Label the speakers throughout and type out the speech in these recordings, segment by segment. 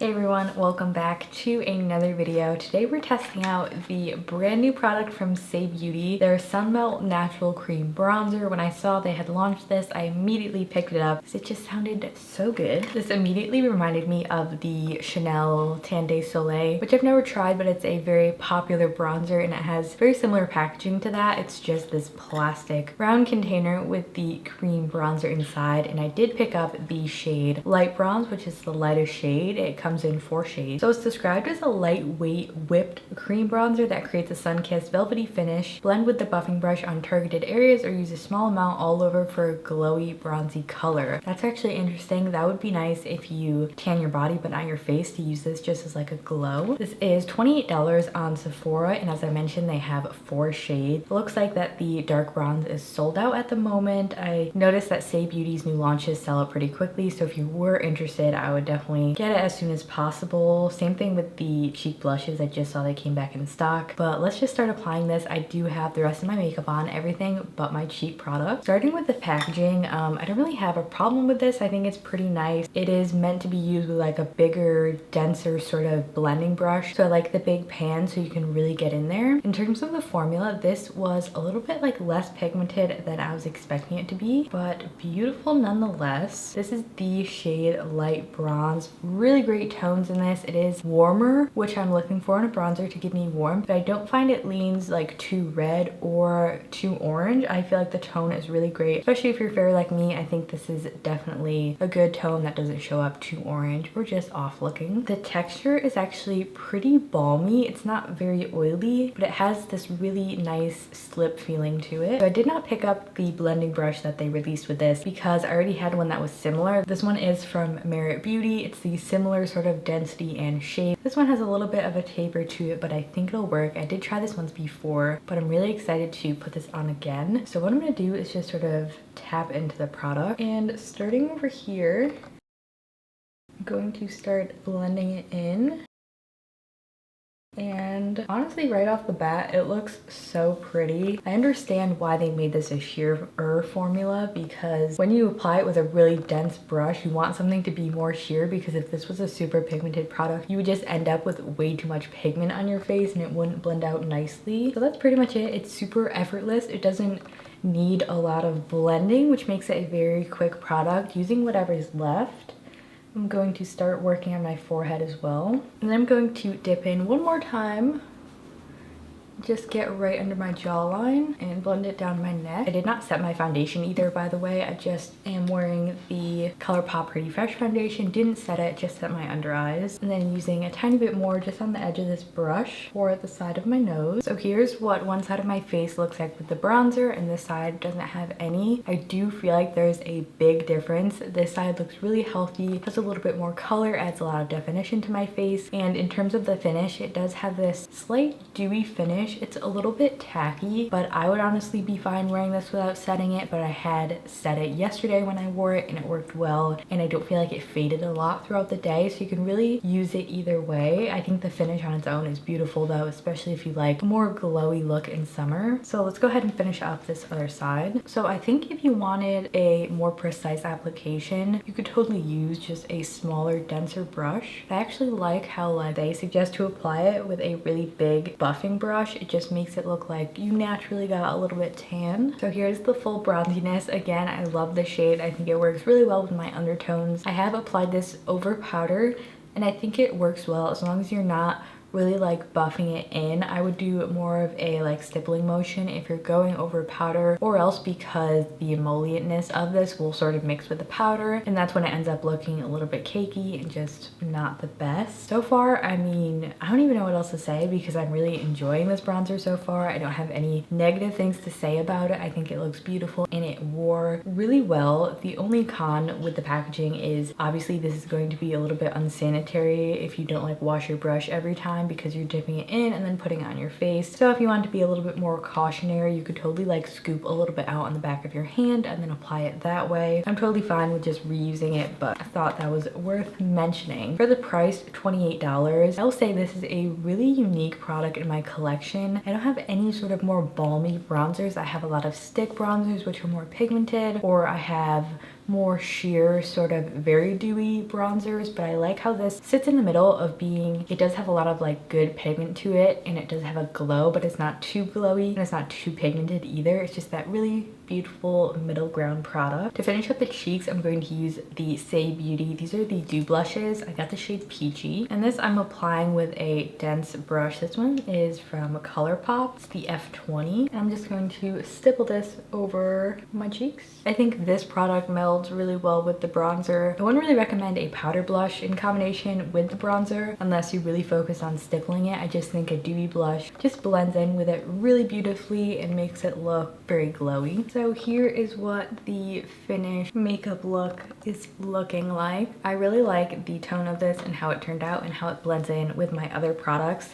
Speaker 1: Hey everyone, welcome back to another video. Today we're testing out the brand new product from Saie Beauty, their Sunmelt Natural Cream Bronzer. When I saw they had launched this, I immediately picked it up because it just sounded so good. This immediately reminded me of the Chanel Tan de Soleil, which I've never tried, but it's a very popular bronzer and it has very similar packaging to that. It's just this plastic round container with the cream bronzer inside, and I did pick up the shade Light Bronze, which is the lightest shade. It comes in 4 shades. So it's described as a lightweight whipped cream bronzer that creates a sun-kissed velvety finish. Blend with the buffing brush on targeted areas or use a small amount all over for a glowy bronzy color. That's actually interesting. That would be nice if you tan your body but not your face, to use this just as like a glow. This is $28 on Sephora, and as I mentioned, they have 4 shades. It looks like that the dark bronze is sold out at the moment. I noticed that Saie Beauty's new launches sell out pretty quickly, so if you were interested, I would definitely get it as soon as possible. Same thing with the cheek blushes. I just saw they came back in stock. But let's just start applying this. I do have the rest of my makeup on, everything but my cheek product. Starting with the packaging, I don't really have a problem with this. I think it's pretty nice. It is meant to be used with like a bigger, denser sort of blending brush. So I like the big pan so you can really get in there. In terms of the formula, this was a little bit like less pigmented than I was expecting it to be, but beautiful nonetheless. This is the shade Light Bronze. Really great tones in this. It is warmer, which I'm looking for in a bronzer to give me warmth, but I don't find it leans like too red or too orange. I feel like the tone is really great, especially if you're fair like me. I think this is definitely a good tone that doesn't show up too orange or just off looking. The texture is actually pretty balmy. It's not very oily, but it has this really nice slip feeling to it. So I did not pick up the blending brush that they released with this because I already had one that was similar. This one is from Merit Beauty. It's the similar sort of density and shape. This one has a little bit of a taper to it, but I think it'll work. I did try this once before, but I'm really excited to put this on again. So what I'm gonna do is just sort of tap into the product, and starting over here, I'm going to start blending it in. And honestly, right off the bat, it looks so pretty. I understand why they made this a sheerer formula, because when you apply it with a really dense brush, you want something to be more sheer, because if this was a super pigmented product, you would just end up with way too much pigment on your face and it wouldn't blend out nicely. So that's pretty much it. It's super effortless. It doesn't need a lot of blending, which makes it a very quick product. Using whatever is left, I'm going to start working on my forehead as well. And then I'm going to dip in one more time. Just get right under my jawline and blend it down my neck. I did not set my foundation either, by the way. I just am wearing the ColourPop Pretty Fresh foundation. Didn't set it, just set my under eyes. And then using a tiny bit more just on the edge of this brush for the side of my nose. So here's what one side of my face looks like with the bronzer, and this side doesn't have any. I do feel like there's a big difference. This side looks really healthy, has a little bit more color, adds a lot of definition to my face. And in terms of the finish, it does have this slight dewy finish. It's a little bit tacky, but I would honestly be fine wearing this without setting it, but I had set it yesterday when I wore it and it worked well, and I don't feel like it faded a lot throughout the day, so you can really use it either way. I think the finish on its own is beautiful though, especially if you like a more glowy look in summer. So let's go ahead and finish up this other side. So I think if you wanted a more precise application, you could totally use just a smaller, denser brush. I actually like how like they suggest to apply it with a really big buffing brush. It just makes it look like you naturally got a little bit tan. So here's the full bronziness. Again, I love the shade. I think it works really well with my undertones. I have applied this over powder, and I think it works well as long as you're not really like buffing it in. I would do more of a like stippling motion if you're going over powder, or else because the emollientness of this will sort of mix with the powder, and that's when it ends up looking a little bit cakey and just not the best. So far, I mean, I don't even know what else to say because I'm really enjoying this bronzer so far. I don't have any negative things to say about it. I think it looks beautiful and it wore really well. The only con with the packaging is obviously this is going to be a little bit unsanitary if you don't like wash your brush every time, because you're dipping it in and then putting it on your face. So if you want to be a little bit more cautionary, you could totally like scoop a little bit out on the back of your hand and then apply it that way. I'm totally fine with just reusing it, but I thought that was worth mentioning. For the price, $28, I will say this is a really unique product in my collection. I don't have any sort of more balmy bronzers. I have a lot of stick bronzers which are more pigmented, or I have more sheer, sort of very dewy bronzers, but I like how this sits in the middle of being, it does have a lot of like good pigment to it, and it does have a glow, but it's not too glowy and it's not too pigmented either. It's just that really beautiful middle ground product. To finish up the cheeks, I'm going to use the Saie Beauty. These are the dew blushes. I got the shade Peachy, and this I'm applying with a dense brush. This one is from ColourPop. It's the F20. And I'm just going to stipple this over my cheeks. I think this product melds really well with the bronzer. I wouldn't really recommend a powder blush in combination with the bronzer unless you really focus on stippling it. I just think a dewy blush just blends in with it really beautifully and makes it look very glowy. So here is what the finished makeup look is looking like. I really like the tone of this and how it turned out and how it blends in with my other products.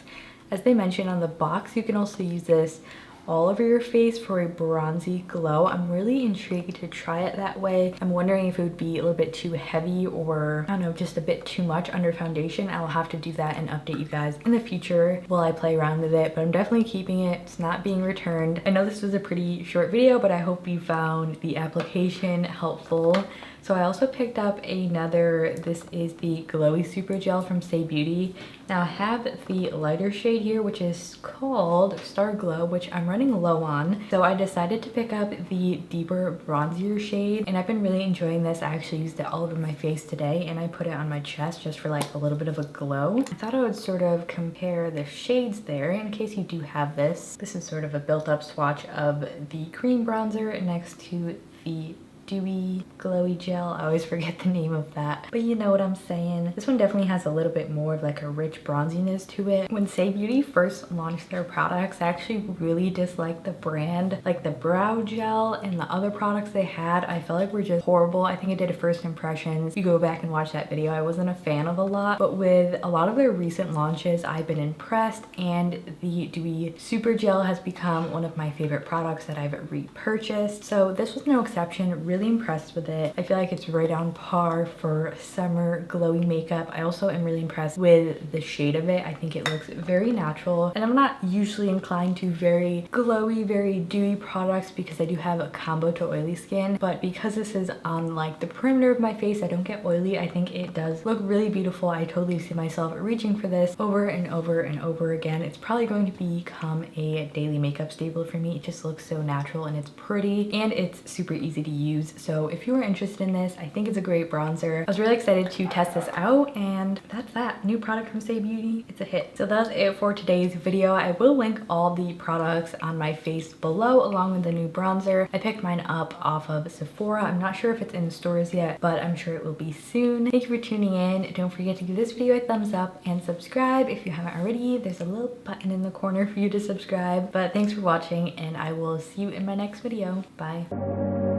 Speaker 1: As they mentioned on the box, you can also use this all over your face for a bronzy glow. I'm really intrigued to try it that way. I'm wondering if it would be a little bit too heavy or, I don't know, just a bit too much under foundation. I'll have to do that and update you guys in the future while I play around with it, but I'm definitely keeping it. It's not being returned. I know this was a pretty short video, but I hope you found the application helpful. So I also picked up another, this is the Glowy Super Gel from Saie Beauty. Now I have the lighter shade here, which is called Star Glow, which I'm running low on. So I decided to pick up the deeper bronzier shade, and I've been really enjoying this. I actually used it all over my face today, and I put it on my chest just for like a little bit of a glow. I thought I would sort of compare the shades there in case you do have this. This is sort of a built up swatch of the cream bronzer next to the dewy glowy gel. I always forget the name of that, but you know what I'm saying. This one definitely has a little bit more of like a rich bronziness to it. When Saie Beauty first launched their products, I actually really disliked the brand. Like the brow gel and the other products they had, I felt like were just horrible. I think I did a first impressions. If you go back and watch that video, I wasn't a fan of a lot, but with a lot of their recent launches, I've been impressed, and the dewy super gel has become one of my favorite products that I've repurchased. So this was no exception. Really impressed with it. I feel like it's right on par for summer glowy makeup. I also am really impressed with the shade of it. I think it looks very natural, and I'm not usually inclined to very glowy, very dewy products because I do have a combo to oily skin, but because this is on like the perimeter of my face, I don't get oily. I think it does look really beautiful. I totally see myself reaching for this over and over and over again. It's probably going to become a daily makeup staple for me. It just looks so natural and it's pretty and it's super easy to use. So if you are interested in this, I think it's a great bronzer. I was really excited to test this out, and that's that. New product from Saie Beauty. It's a hit. So that's it for today's video. I will link all the products on my face below along with the new bronzer. I picked mine up off of Sephora. I'm not sure if it's in stores yet, but I'm sure it will be soon. Thank you for tuning in. Don't forget to give this video a thumbs up and subscribe if you haven't already. There's a little button in the corner for you to subscribe. But thanks for watching, and I will see you in my next video. Bye.